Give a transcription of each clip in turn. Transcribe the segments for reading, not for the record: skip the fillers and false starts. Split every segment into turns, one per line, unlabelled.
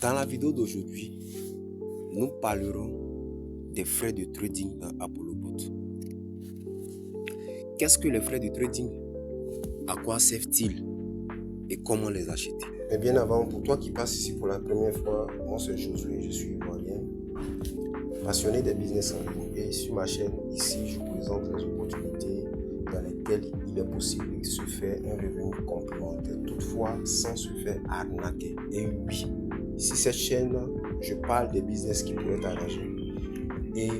Dans la vidéo d'aujourd'hui, nous parlerons des frais de trading dans ApolloBot. Qu'est-ce que les frais de trading? À quoi servent-ils? Et comment les acheter?
Mais bien avant, pour toi qui passes ici pour la première fois, moi c'est Josué, je suis ivoirien, passionné des business en ligne. Et sur ma chaîne, ici, je présente les opportunités dans lesquelles il est possible de se faire un revenu complémentaire, toutefois sans se faire arnaquer. Et oui, sur cette chaîne, je parle des business qui pourraient t'arranger. Et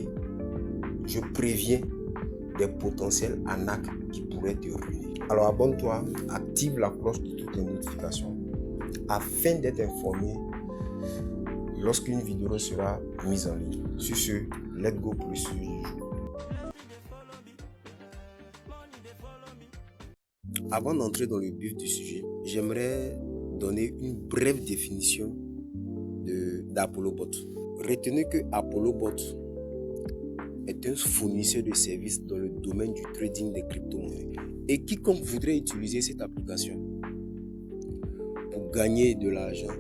je préviens des potentiels arnaques qui pourraient te ruiner. Alors abonne-toi, active la cloche de toutes les notifications afin d'être informé lorsqu'une vidéo sera mise en ligne. Sur ce, let's go pour le sujet du jour.
Avant d'entrer dans le vif du sujet, j'aimerais donner une brève définition d'ApolloBot. Retenez que ApolloBot est un fournisseur de services dans le domaine du trading des crypto-monnaies. Et quiconque voudrait utiliser cette application pour gagner de l'argent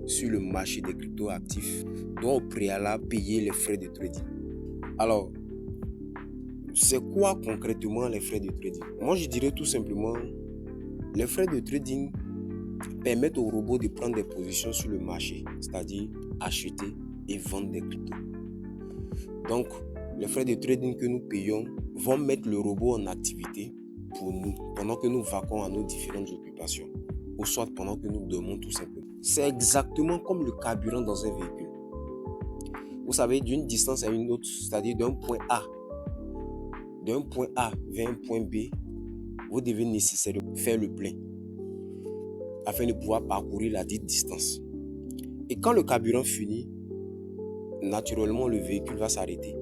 sur le marché des crypto-actifs doit au préalable payer les frais de trading. Alors, c'est quoi concrètement les frais de trading? Moi, je dirais tout simplement, les frais de trading permettent aux robots de prendre des positions sur le marché, c'est-à-dire acheter et vendre des cryptos. Donc, les frais de trading que nous payons vont mettre le robot en activité pour nous, pendant que nous vaquons à nos différentes occupations, ou soit pendant que nous dormons tout simplement. C'est exactement comme le carburant dans un véhicule. Vous savez, d'une distance à une autre, c'est-à-dire d'un point A vers un point B, vous devez nécessairement faire le plein afin de pouvoir parcourir la dite distance. Et quand le carburant finit, naturellement, le véhicule va s'arrêter.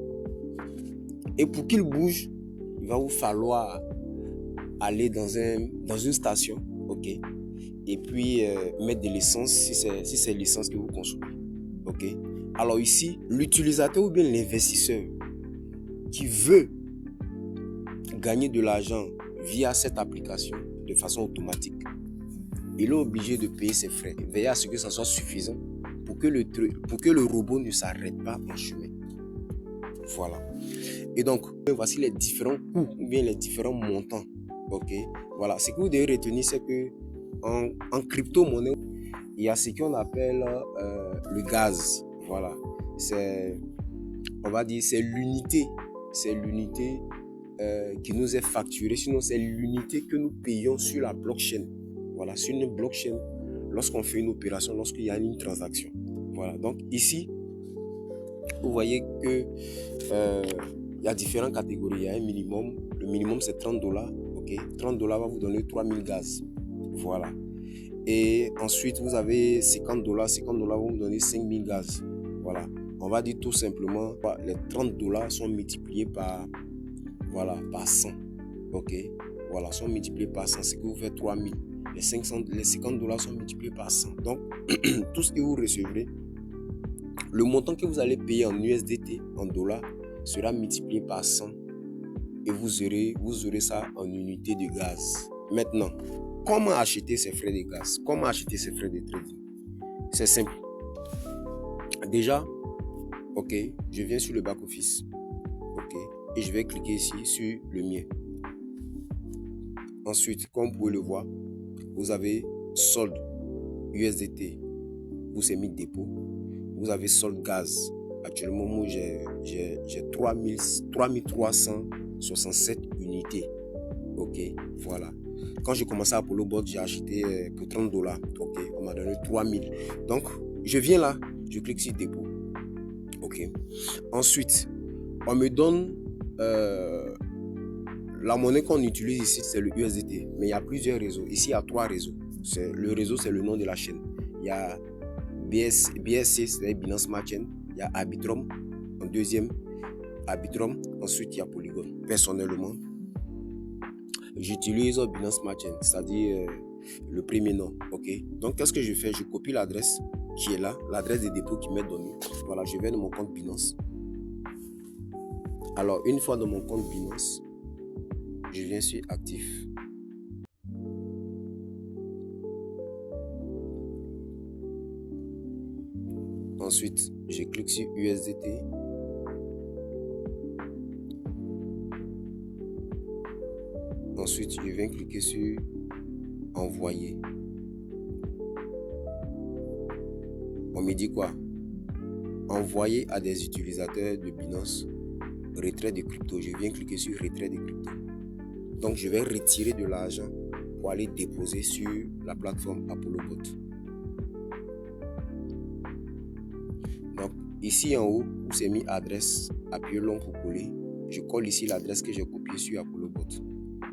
Et pour qu'il bouge, il va vous falloir aller dans une station, ok, et puis mettre de l'essence si c'est l'essence que vous consommez, ok. Alors ici, l'utilisateur ou bien l'investisseur qui veut gagner de l'argent via cette application de façon automatique, il est obligé de payer ses frais, veiller à ce que ça soit suffisant pour que le robot ne s'arrête pas en chemin. Voilà. Et donc, voici les différents coûts ou bien les différents montants. Ok. Voilà. Ce que vous devez retenir, c'est que en crypto-monnaie, il y a ce qu'on appelle le gaz. Voilà. On va dire, c'est l'unité. C'est l'unité qui nous est facturée. Sinon, c'est l'unité que nous payons sur la blockchain. Voilà. Sur une blockchain, lorsqu'on fait une opération, lorsqu'il y a une transaction. Voilà. Donc, ici, vous voyez que il y a différentes catégories. Il y a un minimum. Le minimum, c'est $30. Okay? $30 va vous donner 3000 gaz. Voilà. Et ensuite, vous avez $50. $50 va vous donner 5000 gaz. Voilà. On va dire tout simplement, les $30 sont multipliés par 100. Ok. Voilà, sont multipliés par 100. C'est que vous faites 3000. Les $50 sont multipliés par 100. Donc, tout ce que vous recevrez, le montant que vous allez payer en USDT, en dollars, sera multiplié par 100 et vous aurez ça en unité de gaz. Maintenant, comment acheter ces frais de gaz? Comment acheter ces frais de trading? C'est simple. Déjà, ok, je viens sur le back-office, ok, et je vais cliquer ici sur le mien. Ensuite, comme vous pouvez le voir, vous avez solde USDT pour ces 1000 dépôts. Vous avez solde gaz. Actuellement, moi, j'ai 3367 unités. Ok, voilà. Quand j'ai commencé à ApolloBot, j'ai acheté pour $30. Ok, on m'a donné 3000. Donc, je viens là, je clique sur dépôt. Ok. Ensuite, on me donne la monnaie qu'on utilise ici, c'est le USDT. Mais il y a plusieurs réseaux. Ici, il y a 3 réseaux. Le réseau, c'est le nom de la chaîne. Il y a BSC, c'est Binance Smart Chain. Il y a Arbitrum en deuxième, Arbitrum. Ensuite, il y a Polygon. Personnellement, j'utilise Binance Smart Chain, c'est-à-dire le premier nom. Ok. Donc, qu'est-ce que je fais? Je copie l'adresse qui est là, l'adresse de dépôt qui m'est donnée. Voilà, je vais dans mon compte Binance. Alors, une fois dans mon compte Binance, je viens sur Actif. Ensuite, je clique sur USDT. Ensuite, je viens cliquer sur envoyer. On me dit quoi? Envoyer à des utilisateurs de Binance retrait de crypto. Je viens cliquer sur retrait de crypto. Donc, je vais retirer de l'argent pour aller déposer sur la plateforme ApolloBot. Donc, ici en haut, où c'est mis adresse, appuyez long pour coller. Je colle ici l'adresse que j'ai copiée sur ApolloBot.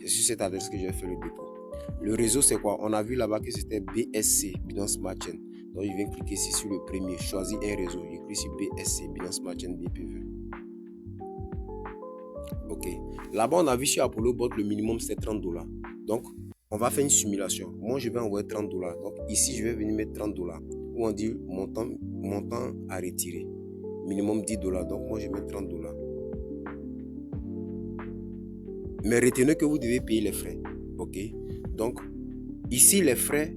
C'est sur cette adresse que j'ai fait le dépôt. Le réseau, c'est quoi? On a vu là-bas que c'était BSC, Binance Smart Chain. Donc, je viens cliquer ici sur le premier. Choisis un réseau. Je clique sur BSC, Binance Smart Chain BPV. Ok. Là-bas, on a vu sur ApolloBot, le minimum, c'est $30. Donc, on va faire une simulation. Moi, je vais envoyer $30. Donc, ici, je vais venir mettre $30. Où on dit montant à retirer. Minimum $10. Donc, moi, je mets $30. Mais retenez que vous devez payer les frais. Ok. Donc, ici, les frais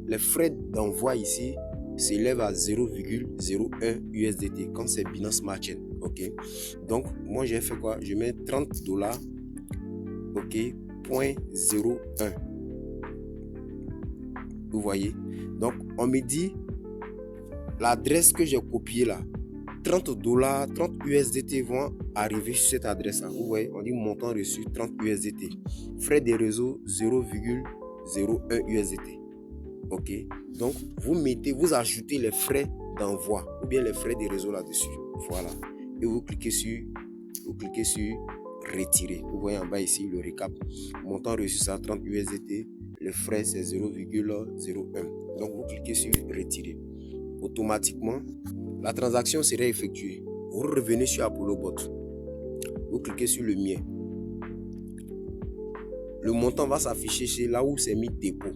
d'envoi ici s'élèvent à 0,01 USDT quand c'est Binance Smart Chain. Ok. Donc, moi, j'ai fait quoi? Je mets $30. Ok. 0.01. Vous voyez? Donc, on me dit l'adresse que j'ai copiée là. $30, 30 USDT vont arriver sur cette adresse-là. Vous voyez, on dit montant reçu 30 USDT. Frais de réseau 0,01 USDT. Ok. Donc, vous ajoutez les frais d'envoi ou bien les frais de réseau là-dessus. Voilà. Et vous cliquez sur retirer. Vous voyez en bas ici le récap. Montant reçu ça 30 USDT. Le frais c'est 0,01. Donc, vous cliquez sur retirer. Automatiquement, la transaction serait effectuée. Vous revenez sur ApolloBot. Vous cliquez sur le mien. Le montant va s'afficher chez là où c'est mis dépôt.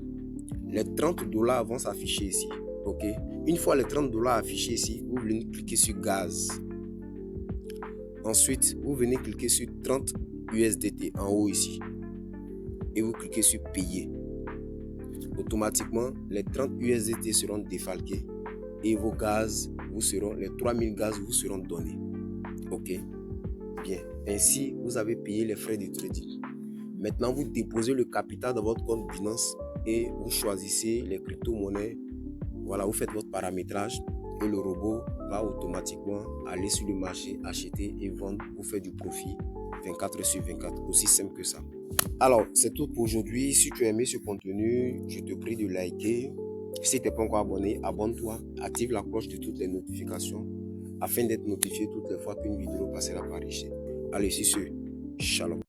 Les $30 vont s'afficher ici. Ok. Une fois les $30 affichés ici, vous venez cliquer sur gaz. Ensuite, vous venez cliquer sur 30 USDT en haut ici. Et vous cliquez sur payer. Automatiquement, les 30 USDT seront défalqués. Et vos gaz, les 3000 gaz vous seront donnés. Ok. Bien. Ainsi, vous avez payé les frais de trading. Maintenant, vous déposez le capital dans votre compte Binance et vous choisissez les crypto-monnaies. Voilà, vous faites votre paramétrage et le robot va automatiquement aller sur le marché, acheter et vendre. Vous faites du profit 24/24. Aussi simple que ça. Alors, c'est tout pour aujourd'hui. Si tu as aimé ce contenu, je te prie de liker. Si tu n'es pas encore abonné, abonne-toi, active la cloche de toutes les notifications afin d'être notifié toutes les fois qu'une vidéo passera par ici. Allez, c'est sûr. Shalom.